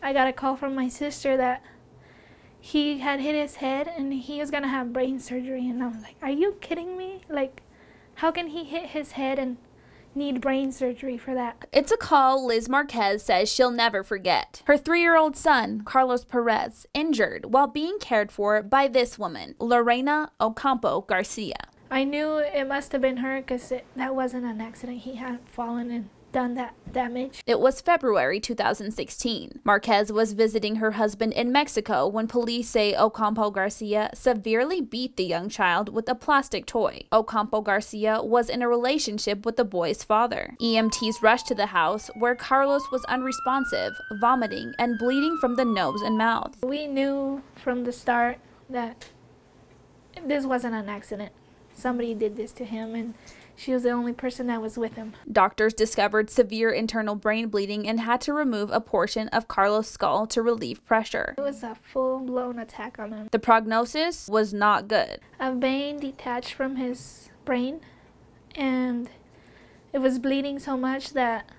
I got a call from my sister that he had hit his head and he was gonna have brain surgery, and I was like, are you kidding me? Like, how can he hit his head and need brain surgery for that? It's a call Liz Marquez says she'll never forget. Her 3-year-old son, Carlos PEREZ, injured while being cared for by this woman, Lorena Ocampo-Garcia. I knew it must have been her because that wasn't an accident. He hadn't fallen and done that damage. It was February 2016. Marquez was visiting her husband in Mexico when police say Ocampo-Garcia severely beat the young child with a plastic toy. Ocampo-Garcia was in a relationship with the boy's father. EMTs rushed to the house where Carlos was unresponsive, vomiting, and bleeding from the nose and mouth. We knew from the start that this wasn't an accident. Somebody did this to him, and she was the only person that was with him. Doctors discovered severe internal brain bleeding and had to remove a portion of Carlos' skull to relieve pressure. It was a full-blown attack on him. The prognosis was not good. A vein detached from his brain, and it was bleeding so much that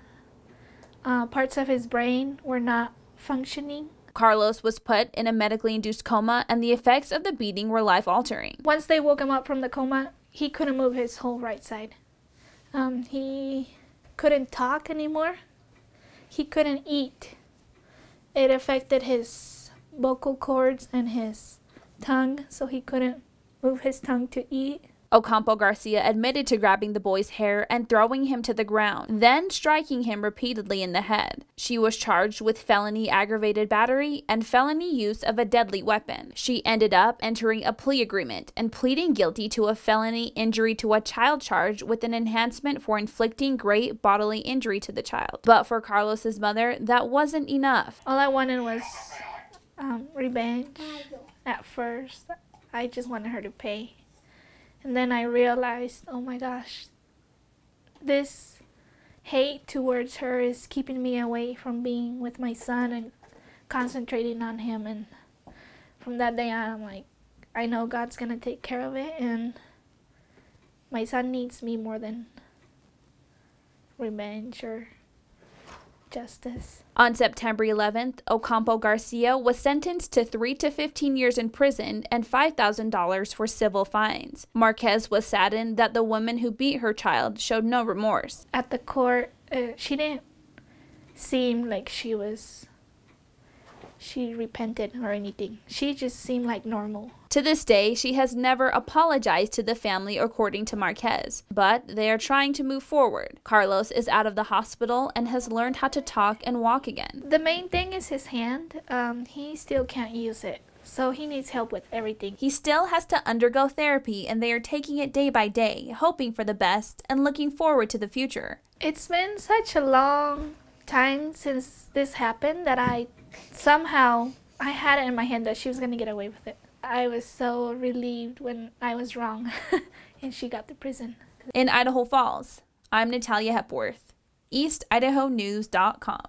parts of his brain were not functioning. Carlos was put in a medically induced coma, and the effects of the beating were life-altering. Once they woke him up from the coma, he couldn't move his whole right side. He couldn't talk anymore. He couldn't eat. It affected his vocal cords and his tongue, so he couldn't move his tongue to eat. Ocampo-Garcia admitted to grabbing the boy's hair and throwing him to the ground, then striking him repeatedly in the head. She was charged with felony aggravated battery and felony use of a deadly weapon. She ended up entering a plea agreement and pleading guilty to a felony injury to a child charge with an enhancement for inflicting great bodily injury to the child. But for Carlos's mother, that wasn't enough. All I wanted was revenge at first. I just wanted her to pay. And then I realized, oh my gosh, this hate towards her is keeping me away from being with my son and concentrating on him. And from that day on, I'm like, I know God's going to take care of it, and my son needs me more than revenge or justice. On September 11th, Ocampo-Garcia was sentenced to 3 to 15 years in prison and $5,000 for civil fines. Marquez was saddened that the woman who beat her child showed no remorse. At the court, she didn't seem like she repented or anything. She just seemed like normal. To this day, she has never apologized to the family, according to Marquez, but they are trying to move forward. Carlos is out of the hospital and has learned how to talk and walk again. The main thing is his hand. He still can't use it, so he needs help with everything. He still has to undergo therapy, and they are taking it day by day, hoping for the best and looking forward to the future. It's been such a long time since this happened that I had it in my head that she was going to get away with it. I was so relieved when I was wrong and she got to prison. In Idaho Falls, I'm Natalia Hepworth, EastIdahoNews.com.